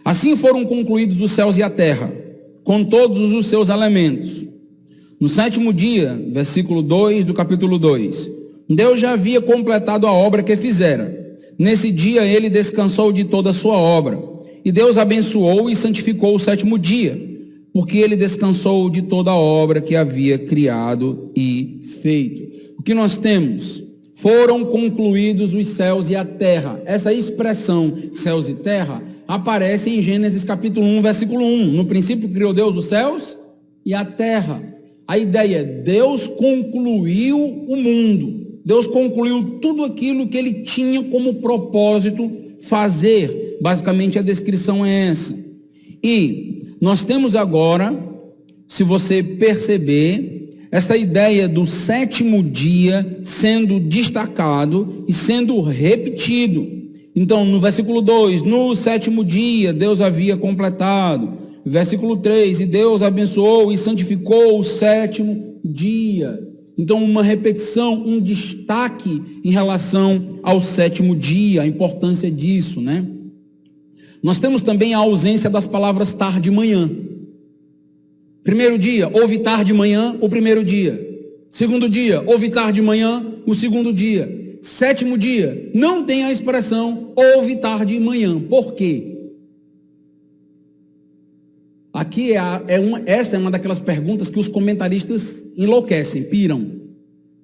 Assim foram concluídos os céus e a terra, com todos os seus elementos. No 7º dia, versículo 2 do capítulo 2, Deus já havia completado a obra que fizera. Nesse dia ele descansou de toda a sua obra. E Deus abençoou e santificou o 7º dia, porque ele descansou de toda a obra que havia criado e feito. O que nós temos? Foram concluídos os céus e a terra. Essa expressão, céus e terra, aparece em Gênesis capítulo 1, versículo 1. No princípio criou Deus os céus e a terra. A ideia é, Deus concluiu o mundo. Deus concluiu tudo aquilo que ele tinha como propósito fazer. Basicamente a descrição é essa. E nós temos agora, se você perceber, essa ideia do 7º dia sendo destacado e sendo repetido. Então, no versículo 2, no 7º dia Deus havia completado. Versículo 3, e Deus abençoou e santificou o 7º dia. Então, uma repetição, um destaque em relação ao 7º dia, a importância disso, né? Nós temos também a ausência das palavras tarde e manhã. Primeiro dia, houve tarde e manhã, o primeiro dia. Segundo dia, houve tarde e manhã, o segundo dia. 7º dia, não tem a expressão houve tarde e manhã. Por quê? Aqui essa é uma daquelas perguntas que os comentaristas enlouquecem, piram.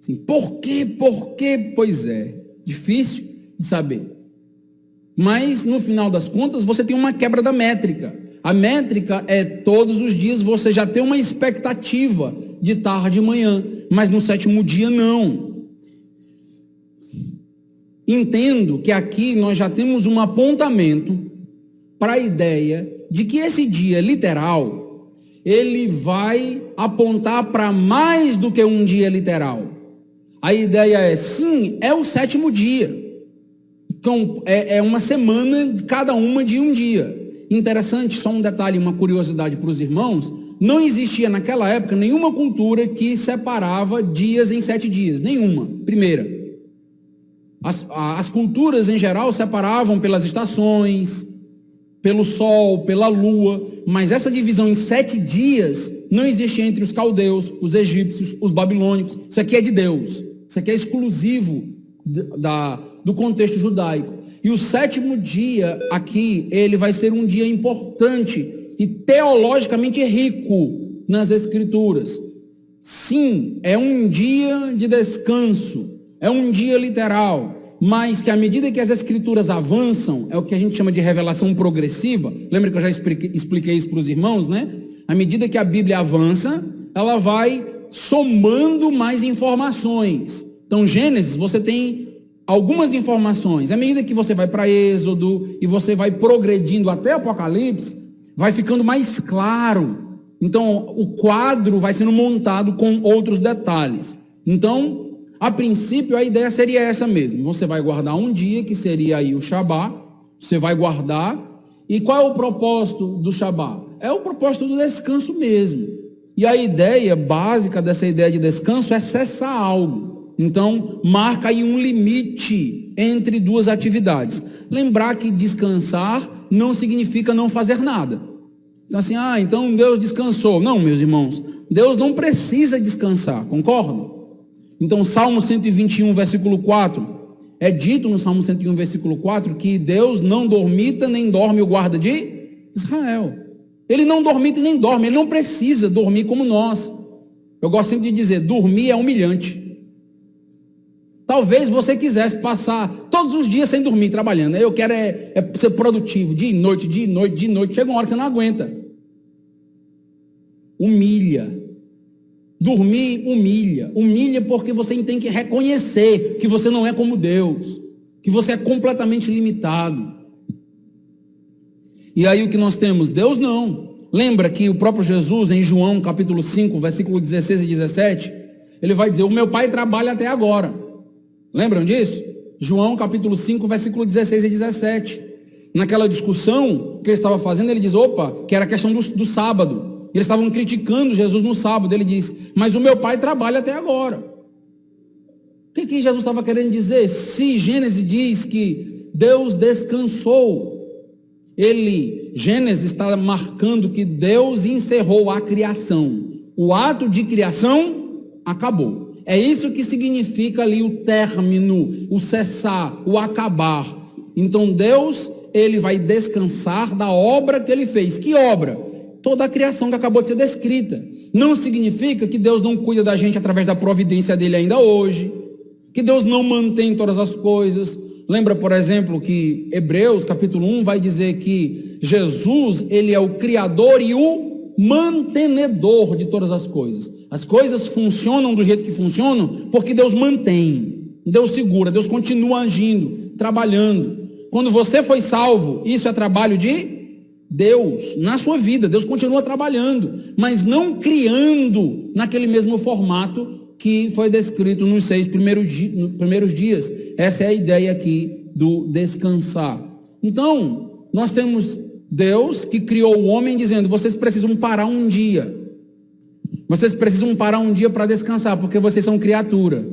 Assim, por quê? Por quê? Pois é, difícil de saber. Mas, no final das contas, você tem uma quebra da métrica. A métrica é todos os dias você já tem uma expectativa de tarde e manhã, mas no 7º dia não. Entendo que aqui nós já temos um apontamento para a ideia de que esse dia literal, ele vai apontar para mais do que um dia literal. A ideia é, sim, é o 7º dia. Então, é uma semana, cada uma de um dia. Interessante, só um detalhe, uma curiosidade para os irmãos, não existia naquela época nenhuma cultura que separava dias em 7 dias, nenhuma, primeira. As culturas em geral separavam pelas estações, pelo sol, pela lua, mas essa divisão em 7 dias não existia entre os caldeus, os egípcios, os babilônicos. Isso aqui é de Deus, isso aqui é exclusivo do contexto judaico. E o 7º dia aqui, ele vai ser um dia importante e teologicamente rico nas escrituras. Sim, é um dia de descanso, é um dia literal, mas que à medida que as escrituras avançam, é o que a gente chama de revelação progressiva. Lembra que eu já expliquei isso para os irmãos, né? À medida que a Bíblia avança, ela vai somando mais informações. Então, Gênesis, você tem algumas informações. À medida que você vai para Êxodo e você vai progredindo até Apocalipse, vai ficando mais claro. Então, o quadro vai sendo montado com outros detalhes. Então, a princípio, a ideia seria essa mesmo. Você vai guardar um dia, que seria aí o Shabá. Você vai guardar. E qual é o propósito do Shabá? É o propósito do descanso mesmo. E a ideia básica dessa ideia de descanso é cessar algo. Então, marca aí um limite entre duas atividades. Lembrar que descansar não significa não fazer nada. Então, assim, então Deus descansou. Não, meus irmãos, Deus não precisa descansar, concordam? Então, Salmo 121, versículo 4, é dito no Salmo 101, versículo 4, que Deus não dormita nem dorme o guarda de Israel. Ele não dormita nem dorme, ele não precisa dormir como nós. Eu gosto sempre de dizer, dormir é humilhante. Talvez você quisesse passar todos os dias sem dormir, trabalhando. Eu quero ser produtivo, dia e noite, dia e noite, dia e noite. Chega uma hora que você não aguenta. Humilha. Dormir humilha. Humilha porque você tem que reconhecer que você não é como Deus. Que você é completamente limitado. E aí o que nós temos? Deus não. Lembra que o próprio Jesus, em João capítulo 5, versículo 16 e 17, ele vai dizer, o meu Pai trabalha até agora. Lembram disso? João capítulo 5, versículo 16 e 17. Naquela discussão que ele estava fazendo, ele diz, que era a questão do sábado. Eles estavam criticando Jesus no sábado. Ele diz, mas o meu Pai trabalha até agora. O que Jesus estava querendo dizer? Se Gênesis diz que Deus descansou, Gênesis está marcando que Deus encerrou a criação. O ato de criação acabou. É isso que significa ali o término, o cessar, o acabar. Então Deus, ele vai descansar da obra que ele fez. Que obra? Toda a criação que acabou de ser descrita. Não significa que Deus não cuida da gente através da providência dele ainda hoje, que Deus não mantém todas as coisas. Lembra, por exemplo, que Hebreus capítulo 1 vai dizer que Jesus, ele é o criador e o mantenedor de todas as coisas. As coisas funcionam do jeito que funcionam porque Deus mantém, Deus segura, Deus continua agindo, trabalhando. Quando você foi salvo, isso é trabalho de Deus na sua vida. Deus continua trabalhando, mas não criando naquele mesmo formato que foi descrito nos 6 primeiros dias. Essa é a ideia aqui do descansar. Então, nós temos Deus que criou o homem dizendo: vocês precisam parar um dia. Vocês precisam parar um dia para descansar, porque vocês são criatura.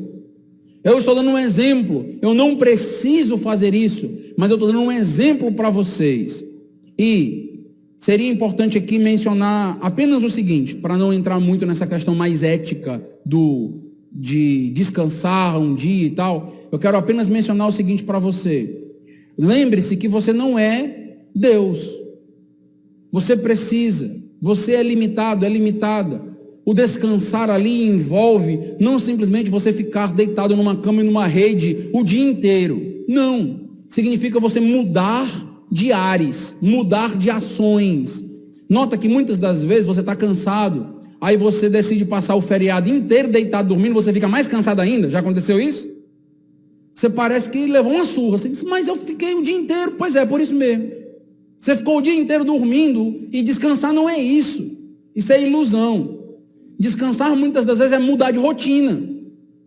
Eu estou dando um exemplo. Eu não preciso fazer isso, mas eu estou dando um exemplo para vocês. E seria importante aqui mencionar apenas o seguinte, para não entrar muito nessa questão mais ética de descansar um dia e tal. Eu quero apenas mencionar o seguinte para você. Lembre-se que você não é Deus. Você precisa, você é limitado, é limitada. O descansar ali envolve não simplesmente você ficar deitado numa cama e numa rede o dia inteiro. Não. Significa você mudar de ares, mudar de ações. Nota que muitas das vezes você está cansado, aí você decide passar o feriado inteiro deitado dormindo, você fica mais cansado ainda. Já aconteceu isso? Você parece que levou uma surra. Você diz: mas eu fiquei o dia inteiro. Pois é, por isso mesmo. Você ficou o dia inteiro dormindo, e descansar não é isso. Isso é ilusão. Descansar muitas das vezes é mudar de rotina,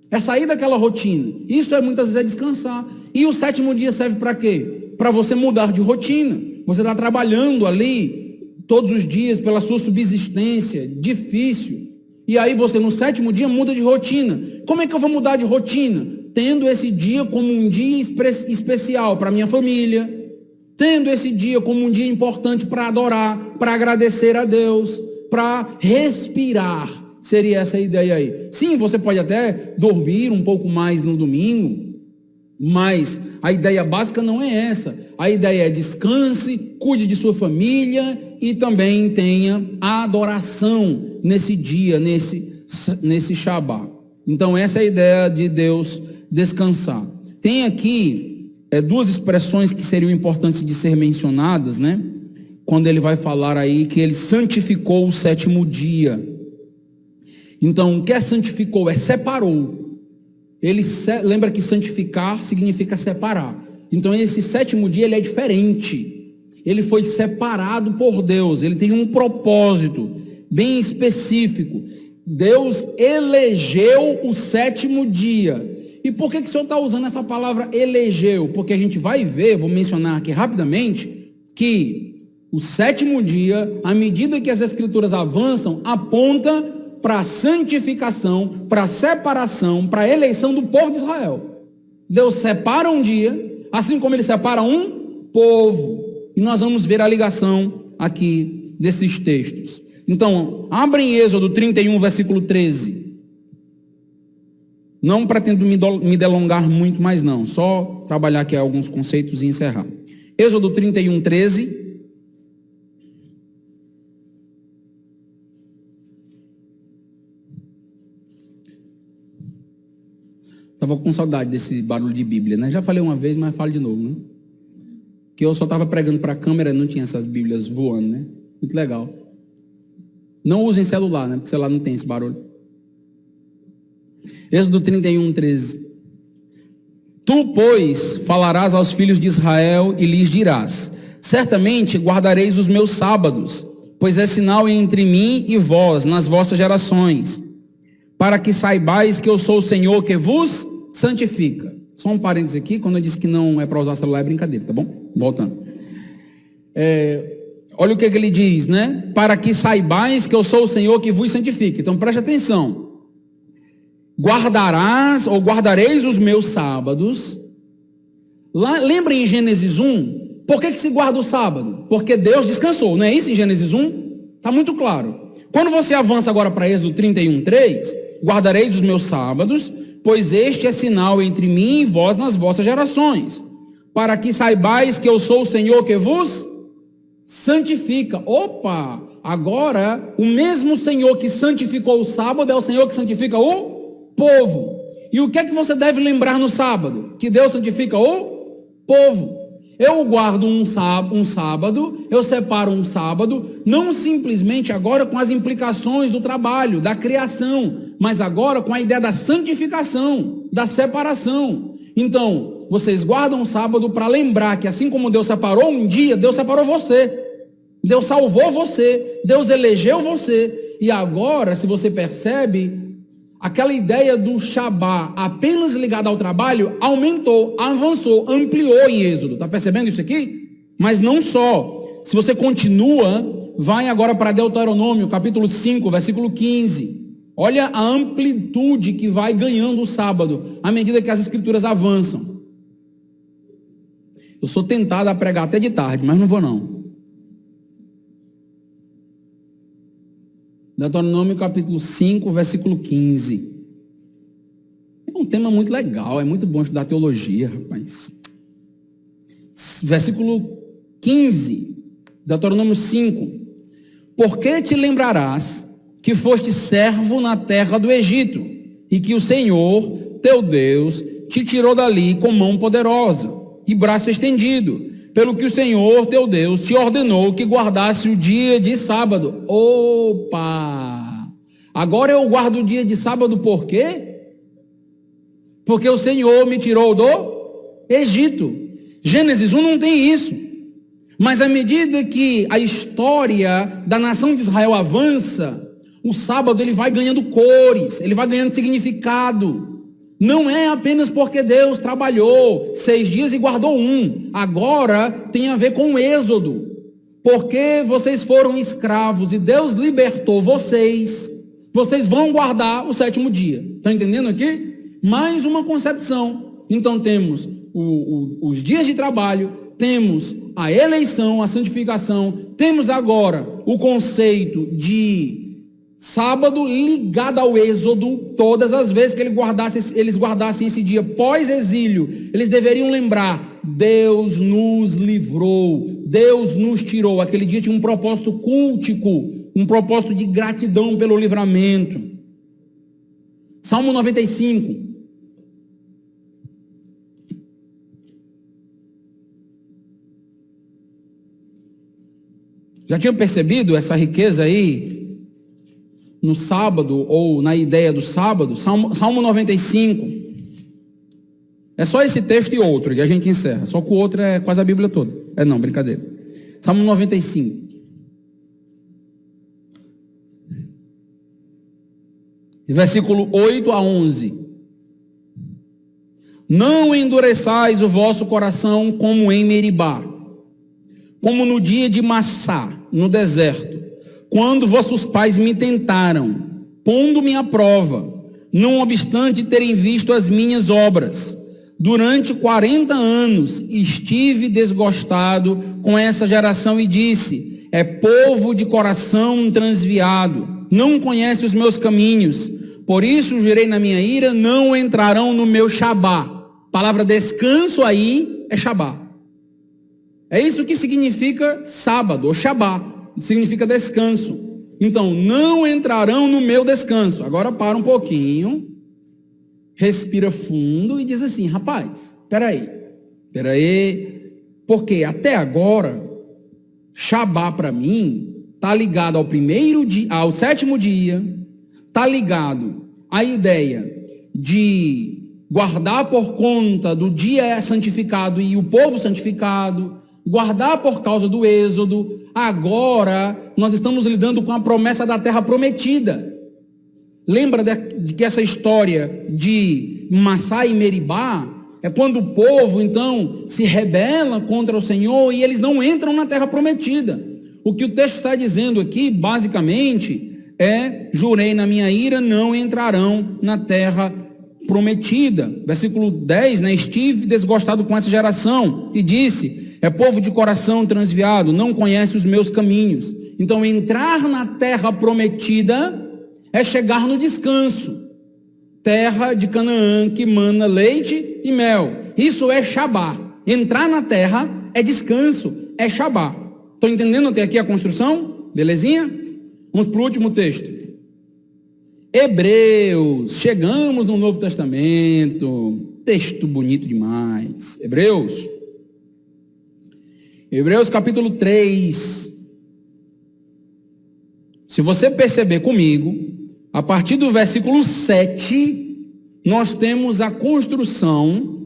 é sair daquela rotina. Isso muitas vezes é descansar. E o 7º dia serve para quê? Para você mudar de rotina. Você está trabalhando ali todos os dias pela sua subsistência, difícil. E aí você no 7º dia muda de rotina. Como é que eu vou mudar de rotina? Tendo esse dia como um dia especial para minha família, tendo esse dia como um dia importante para adorar, para agradecer a Deus, para respirar. Seria essa a ideia aí. Sim, você pode até dormir um pouco mais no domingo, mas a ideia básica não é essa. A ideia é descanse, cuide de sua família e também tenha a adoração nesse dia, nesse Shabá. Então essa é a ideia de Deus descansar. Tem aqui 2 expressões que seriam importantes de ser mencionadas, né? Quando ele vai falar aí que ele santificou o 7º dia. Então, o que é santificou? É separou. Lembra que santificar significa separar. Então, esse 7º dia ele é diferente. Ele foi separado por Deus. Ele tem um propósito bem específico. Deus elegeu o 7º dia. E por que o Senhor está usando essa palavra elegeu? Porque a gente vai ver, vou mencionar aqui rapidamente, que o 7º dia, à medida que as Escrituras avançam, aponta para a santificação, para a separação, para a eleição do povo de Israel. Deus separa um dia, assim como ele separa um povo. E nós vamos ver a ligação aqui desses textos. Então, abre em Êxodo 31, versículo 13. Não pretendo me delongar muito mais não, só trabalhar aqui alguns conceitos e encerrar. Êxodo 31, 13. Estava com saudade desse barulho de Bíblia, né? Já falei uma vez, mas falo de novo, né? Que eu só estava pregando para a câmera, não tinha essas Bíblias voando, né? Muito legal. Não usem celular, né? Porque celular não tem esse barulho. Êxodo 31, 13. Tu, pois, falarás aos filhos de Israel e lhes dirás: certamente guardareis os meus sábados, pois é sinal entre mim e vós nas vossas gerações, para que saibais que eu sou o Senhor que vos santifica. Só um parênteses aqui, quando eu disse que não é para usar celular, é brincadeira, tá bom? Voltando. Olha o que ele diz, né? Para que saibais que eu sou o Senhor que vos santifica. Então preste atenção. Guardarás ou guardareis os meus sábados. Lembrem em Gênesis 1, Por que se guarda o sábado? Porque Deus descansou, não é isso em Gênesis 1? Está muito claro. Quando você avança agora para Êxodo 31:3, guardareis os meus sábados, pois este é sinal entre mim e vós nas vossas gerações, para que saibais que eu sou o Senhor que vos santifica. Opa! Agora, o mesmo Senhor que santificou o sábado é o Senhor que santifica o povo. E o que é que você deve lembrar no sábado? Que Deus santifica o povo. Eu guardo um sábado, eu separo um sábado, não simplesmente agora com as implicações do trabalho, da criação, mas agora com a ideia da santificação, da separação. Então, vocês guardam o sábado para lembrar que assim como Deus separou um dia, Deus separou você. Deus salvou você, Deus elegeu você. E agora, se você percebe, aquela ideia do Shabá apenas ligada ao trabalho aumentou, avançou, ampliou em Êxodo. Está percebendo isso aqui? Mas não só. Se você continua, vai agora para Deuteronômio, capítulo 5, versículo 15. Olha a amplitude que vai ganhando o sábado, à medida que as escrituras avançam. Eu sou tentado a pregar até de tarde, mas não vou não. Deuteronômio capítulo 5, versículo 15. É um tema muito legal, é muito bom estudar teologia, rapaz. Versículo 15, Deuteronômio 5. Porque te lembrarás que foste servo na terra do Egito, e que o Senhor, teu Deus, te tirou dali com mão poderosa e braço estendido, pelo que o Senhor, teu Deus, te ordenou que guardasse o dia de sábado. Opa! Agora eu guardo o dia de sábado por quê? Porque o Senhor me tirou do Egito. Gênesis 1 não tem isso. Mas à medida que a história da nação de Israel avança, o sábado ele vai ganhando cores, ele vai ganhando significado. Não é apenas porque Deus trabalhou 6 dias e guardou um. Agora tem a ver com o Êxodo. Porque vocês foram escravos e Deus libertou vocês. Vocês vão guardar o 7º dia. Está entendendo aqui? Mais uma concepção. Então temos os dias de trabalho, temos a eleição, a santificação, temos agora o conceito de sábado ligado ao Êxodo. Todas as vezes que eles guardassem esse dia pós-exílio, eles deveriam lembrar: Deus nos livrou, Deus nos tirou. Aquele dia tinha um propósito cultico, um propósito de gratidão pelo livramento. Salmo 95. Já tinha percebido essa riqueza aí no sábado, ou na ideia do sábado? Salmo 95. É só esse texto e outro, e a gente encerra. Só que o outro é quase a Bíblia toda. Não, brincadeira. Salmo 95. Versículo 8 a 11. Não endureçais o vosso coração como em Meribá, como no dia de Massá, no deserto, quando vossos pais me tentaram, pondo-me à prova, não obstante terem visto as minhas obras. Durante 40 anos estive desgostado com essa geração e disse: é povo de coração transviado, não conhece os meus caminhos. Por isso jurei na minha ira, não entrarão no meu Shabá. Palavra descanso aí é Shabá. É isso que significa sábado, ou Shabá. Significa descanso. Então, não entrarão no meu descanso. Agora para um pouquinho, respira fundo e diz assim: rapaz, peraí, porque até agora, Shabá para mim está ligado ao 7º dia, está ligado à ideia de guardar por conta do dia santificado e o povo santificado, guardar por causa do Êxodo. Agora nós estamos lidando com a promessa da terra prometida. Lembra de que essa história de Massá e Meribá é quando o povo então se rebela contra o Senhor e eles não entram na terra prometida. O que o texto está dizendo aqui basicamente é: jurei na minha ira, não entrarão na terra prometida. Versículo 10, estive desgostado com essa geração e disse: É povo de coração transviado, não conhece os meus caminhos. Então, entrar na terra prometida é chegar no descanso. Terra de Canaã que mana leite e mel. Isso é Shabá. Entrar na terra é descanso, é Shabá. Estão entendendo até aqui a construção? Belezinha? Vamos para o último texto. Hebreus. Chegamos no Novo Testamento. Texto bonito demais. Hebreus capítulo 3. Se você perceber comigo, a partir do versículo 7, nós temos a construção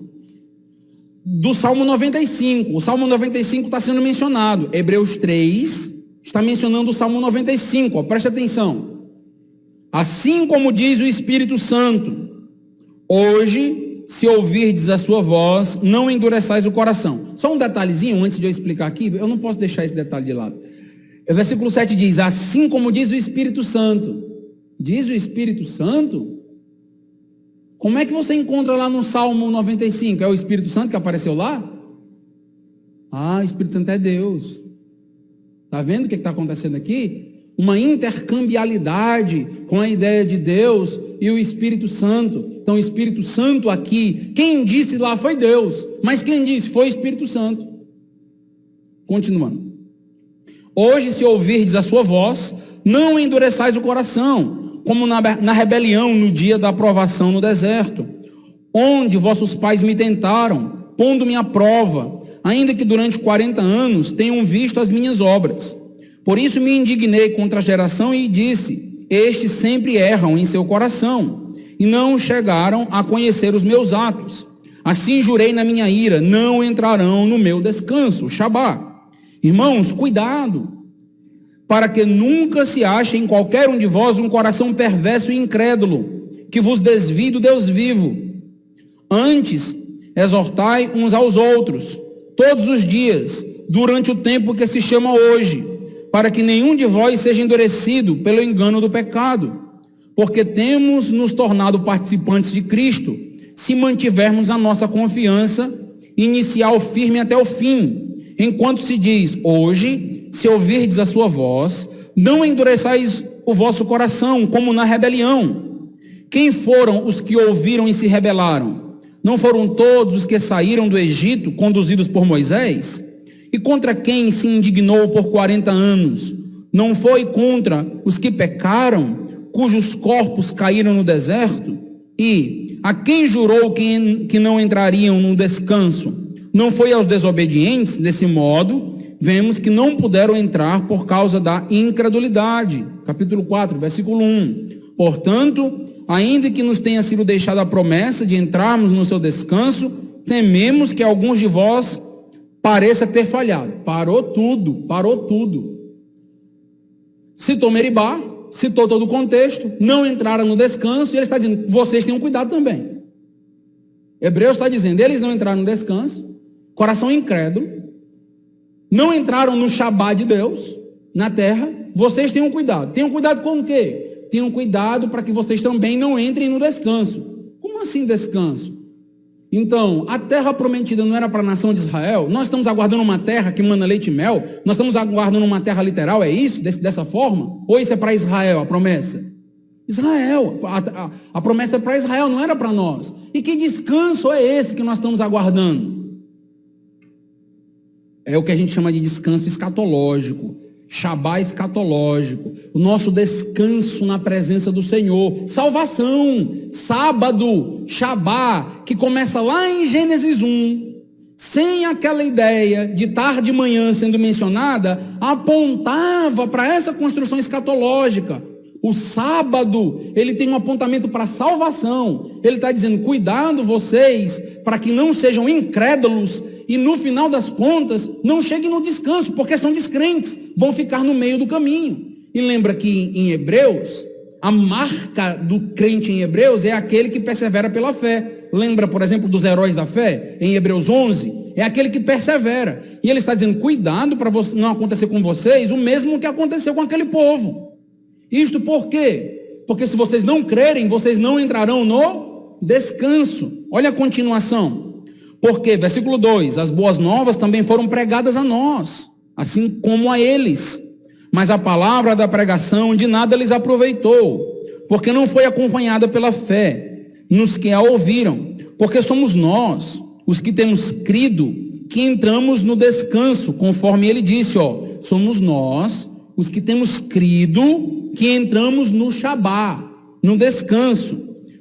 do Salmo 95. O Salmo 95 está sendo mencionado. Hebreus 3 está mencionando o Salmo 95. Ó, preste atenção. Assim como diz o Espírito Santo, hoje, se ouvirdes a sua voz, não endureçais o coração. Só um detalhezinho antes de eu explicar aqui, eu não posso deixar esse detalhe de lado. O versículo 7 diz, assim como diz o Espírito Santo. Diz o Espírito Santo? Como é que você encontra lá no Salmo 95? É o Espírito Santo que apareceu lá? Ah, o Espírito Santo é Deus. Está vendo o que está acontecendo aqui? Uma intercambialidade com a ideia de Deus e o Espírito Santo. Então, o Espírito Santo aqui, quem disse lá foi Deus, mas quem disse foi o Espírito Santo. Continuando. Hoje, se ouvirdes a sua voz, não endureçais o coração, como na rebelião no dia da provação no deserto, onde vossos pais me tentaram, pondo-me à prova, ainda que durante 40 anos tenham visto as minhas obras. Por isso me indignei contra a geração e disse, estes sempre erram em seu coração, e não chegaram a conhecer os meus atos. Assim jurei na minha ira, não entrarão no meu descanso, Shabá. Irmãos, cuidado, para que nunca se ache em qualquer um de vós um coração perverso e incrédulo, que vos desvie do Deus vivo. Antes, exortai uns aos outros, todos os dias, durante o tempo que se chama hoje, para que nenhum de vós seja endurecido pelo engano do pecado, porque temos nos tornado participantes de Cristo, se mantivermos a nossa confiança inicial firme até o fim, enquanto se diz, hoje, se ouvirdes a sua voz, não endureçais o vosso coração, como na rebelião. Quem foram os que ouviram e se rebelaram? Não foram todos os que saíram do Egito, conduzidos por Moisés? E contra quem se indignou por 40 anos? Não foi contra os que pecaram, cujos corpos caíram no deserto? E a quem jurou que não entrariam no descanso? Não foi aos desobedientes? Desse modo, vemos que não puderam entrar por causa da incredulidade. Capítulo 4, versículo 1. Portanto, ainda que nos tenha sido deixada a promessa de entrarmos no seu descanso, tememos que alguns de vós pareça ter falhado. Parou tudo. Citou Meribá, citou todo o contexto, não entraram no descanso, e ele está dizendo, vocês tenham cuidado também. Hebreus está dizendo, eles não entraram no descanso, coração incrédulo, não entraram no Shabá de Deus, na terra, vocês tenham cuidado. Tenham cuidado com o quê? Tenham cuidado para que vocês também não entrem no descanso. Como assim descanso? Então, a terra prometida não era para a nação de Israel? Nós estamos aguardando uma terra que mana leite e mel? Nós estamos aguardando uma terra literal, é isso? Dessa forma? Ou isso é para Israel, a promessa? Israel, a promessa é para Israel, não era para nós. E que descanso é esse que nós estamos aguardando? É o que a gente chama de descanso escatológico. Shabá escatológico, o nosso descanso na presença do Senhor, salvação, sábado, Shabá, que começa lá em Gênesis 1, sem aquela ideia de tarde e manhã sendo mencionada, apontava para essa construção escatológica. O sábado, ele tem um apontamento para a salvação. Ele está dizendo, cuidado vocês, para que não sejam incrédulos e no final das contas, não cheguem no descanso, porque são descrentes, vão ficar no meio do caminho. E lembra que em Hebreus, a marca do crente em Hebreus é aquele que persevera pela fé. Lembra, por exemplo, dos heróis da fé, em Hebreus 11? É aquele que persevera. E ele está dizendo, cuidado para não acontecer com vocês o mesmo que aconteceu com aquele povo. Isto por quê? Porque se vocês não crerem, vocês não entrarão no descanso. Olha a continuação. Porque, versículo 2, as boas novas também foram pregadas a nós, assim como a eles. Mas a palavra da pregação de nada lhes aproveitou, porque não foi acompanhada pela fé nos que a ouviram. Porque somos nós, os que temos crido, que entramos no descanso, conforme ele disse, somos nós, os que temos crido, que entramos no Shabá, no descanso.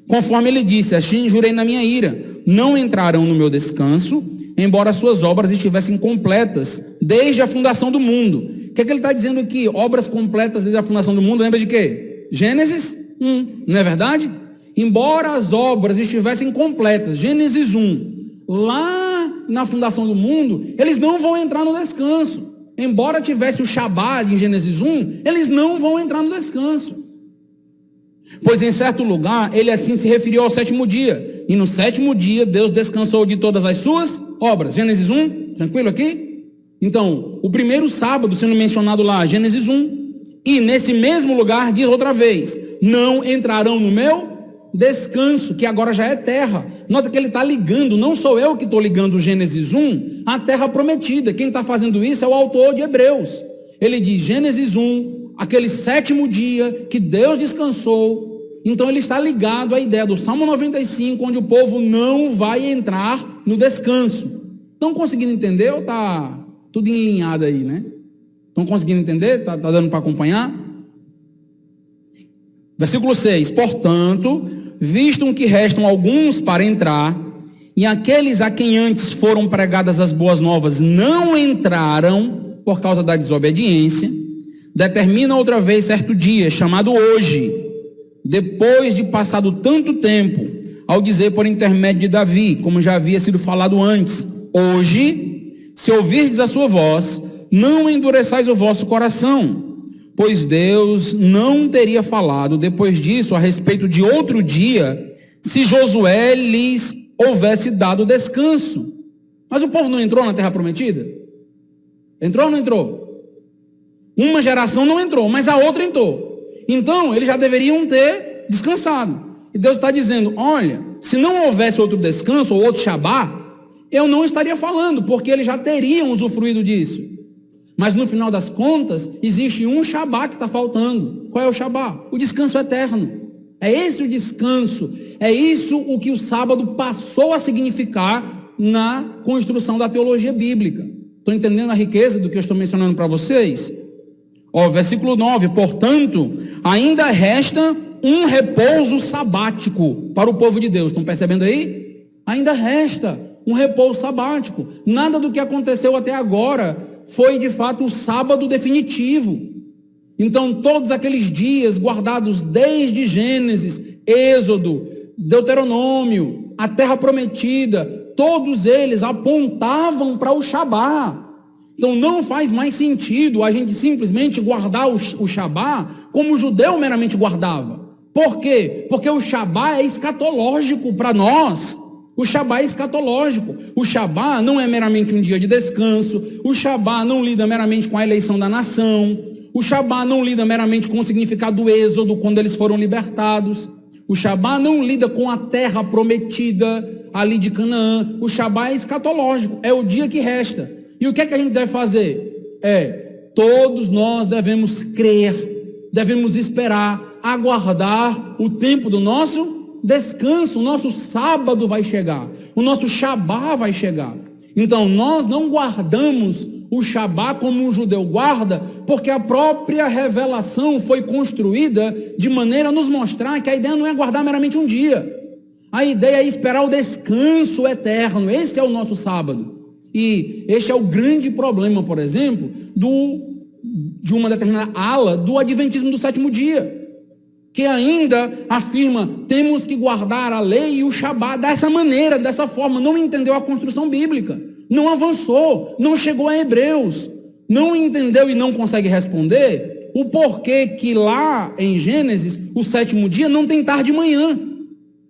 Conforme ele disse, assim jurei na minha ira, não entrarão no meu descanso, embora suas obras estivessem completas desde a fundação do mundo. O que é que ele está dizendo aqui? Obras completas desde a fundação do mundo, lembra de quê? Gênesis 1, não é verdade? Embora as obras estivessem completas, Gênesis 1, lá na fundação do mundo, eles não vão entrar no descanso. Embora tivesse o Shabá em Gênesis 1, eles não vão entrar no descanso. Pois em certo lugar, ele assim se referiu ao sétimo dia. E no sétimo dia, Deus descansou de todas as suas obras. Gênesis 1, tranquilo aqui? Então, o primeiro sábado sendo mencionado lá, Gênesis 1. E nesse mesmo lugar, diz outra vez, não entrarão no meu descanso, que agora já é terra. Nota que ele está ligando, não sou eu que estou ligando o Gênesis 1 à terra prometida. Quem está fazendo isso é o autor de Hebreus. Ele diz, Gênesis 1, aquele sétimo dia que Deus descansou. Então ele está ligado à ideia do Salmo 95, onde o povo não vai entrar no descanso. Estão conseguindo entender ou está tudo enlinhado aí, né? Estão conseguindo entender? Está dando para acompanhar? Versículo 6, portanto, visto que restam alguns para entrar, e aqueles a quem antes foram pregadas as boas novas não entraram por causa da desobediência, determina outra vez certo dia, chamado hoje, depois de passado tanto tempo, ao dizer por intermédio de Davi, como já havia sido falado antes, hoje, se ouvirdes a sua voz, não endureçais o vosso coração, pois Deus não teria falado depois disso a respeito de outro dia, se Josué lhes houvesse dado descanso. Mas o povo não entrou na terra prometida? Entrou ou não entrou? Uma geração não entrou, mas a outra entrou. Então, eles já deveriam ter descansado. E Deus está dizendo, olha, se não houvesse outro descanso ou outro Shabá, eu não estaria falando, porque eles já teriam usufruído disso. Mas no final das contas, existe um Shabá que está faltando. Qual é o Shabá? O descanso eterno. É esse o descanso. É isso o que o sábado passou a significar na construção da teologia bíblica. Estão entendendo a riqueza do que eu estou mencionando para vocês? Versículo 9. Portanto, ainda resta um repouso sabático para o povo de Deus. Estão percebendo aí? Ainda resta um repouso sabático. Nada do que aconteceu até agora foi de fato o sábado definitivo. Então todos aqueles dias guardados desde Gênesis, Êxodo, Deuteronômio, a terra prometida, todos eles apontavam para o Shabá. Então não faz mais sentido a gente simplesmente guardar o Shabá como o judeu meramente guardava. Por quê? Porque o Shabá é escatológico para nós. O Shabá é escatológico. O Shabá não é meramente um dia de descanso. O Shabá não lida meramente com a eleição da nação. O Shabá não lida meramente com o significado do êxodo, quando eles foram libertados. O Shabá não lida com a terra prometida ali de Canaã. O Shabá é escatológico. É o dia que resta. E o que é que a gente deve fazer? Todos nós devemos crer, devemos esperar, aguardar o tempo do nosso descanso. O nosso sábado vai chegar, o nosso Shabá vai chegar. Então nós não guardamos o Shabá como um judeu guarda, porque a própria revelação foi construída de maneira a nos mostrar que a ideia não é guardar meramente um dia, a ideia é esperar o descanso eterno. Esse é o nosso sábado. E este é o grande problema, por exemplo, de uma determinada ala do adventismo do sétimo dia, que ainda afirma, temos que guardar a lei e o Shabá dessa maneira, dessa forma. Não entendeu a construção bíblica, não avançou, não chegou a Hebreus, não entendeu e não consegue responder o porquê que lá em Gênesis, o sétimo dia não tem tarde e manhã,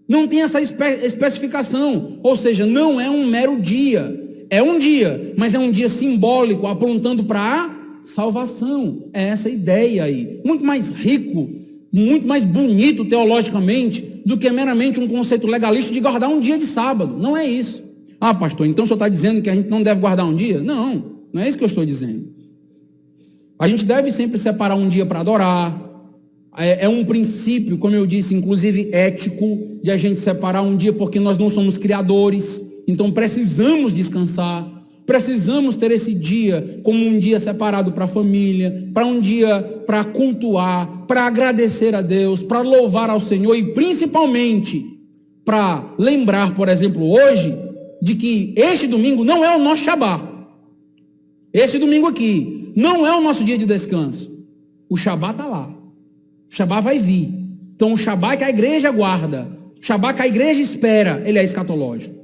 não tem essa especificação, ou seja, não é um mero dia, é um dia, mas é um dia simbólico, apontando para a salvação. É essa ideia aí, muito mais rico, muito mais bonito teologicamente do que meramente um conceito legalista de guardar um dia de sábado. Não é isso. Ah, pastor, então o senhor está dizendo que a gente não deve guardar um dia? Não, não é isso que eu estou dizendo. A gente deve sempre separar um dia para adorar. É um princípio, como eu disse, inclusive ético, de a gente separar um dia, porque nós não somos criadores, então precisamos descansar, precisamos ter esse dia como um dia separado para a família, para um dia para cultuar, para agradecer a Deus, para louvar ao Senhor e principalmente para lembrar, por exemplo, hoje, de que este domingo não é o nosso Shabá. Esse domingo aqui não é o nosso dia de descanso. O Shabá está lá. O Shabá vai vir. Então o Shabá que a igreja guarda, o Shabá que a igreja espera, ele é escatológico.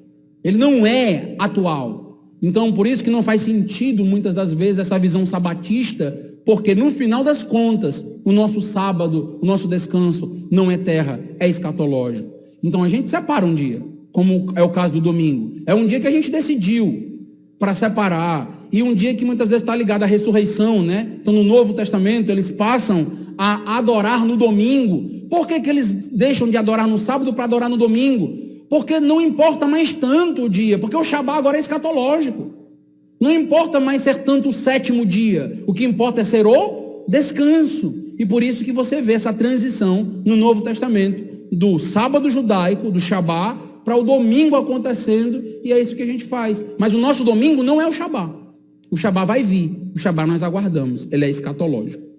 Ele não é atual. Então por isso que não faz sentido muitas das vezes essa visão sabatista, porque no final das contas, o nosso sábado, o nosso descanso não é terra, é escatológico. Então a gente separa um dia, como é o caso do domingo. É um dia que a gente decidiu para separar. E um dia que muitas vezes está ligado à ressurreição, né? Então no Novo Testamento eles passam a adorar no domingo. Por que eles deixam de adorar no sábado para adorar no domingo? Porque não importa mais tanto o dia, porque o Shabá agora é escatológico. Não importa mais ser tanto o sétimo dia, o que importa é ser o descanso. E por isso que você vê essa transição no Novo Testamento, do sábado judaico, do Shabá, para o domingo acontecendo, e é isso que a gente faz. Mas o nosso domingo não é o Shabá. O Shabá vai vir, o Shabá nós aguardamos, ele é escatológico.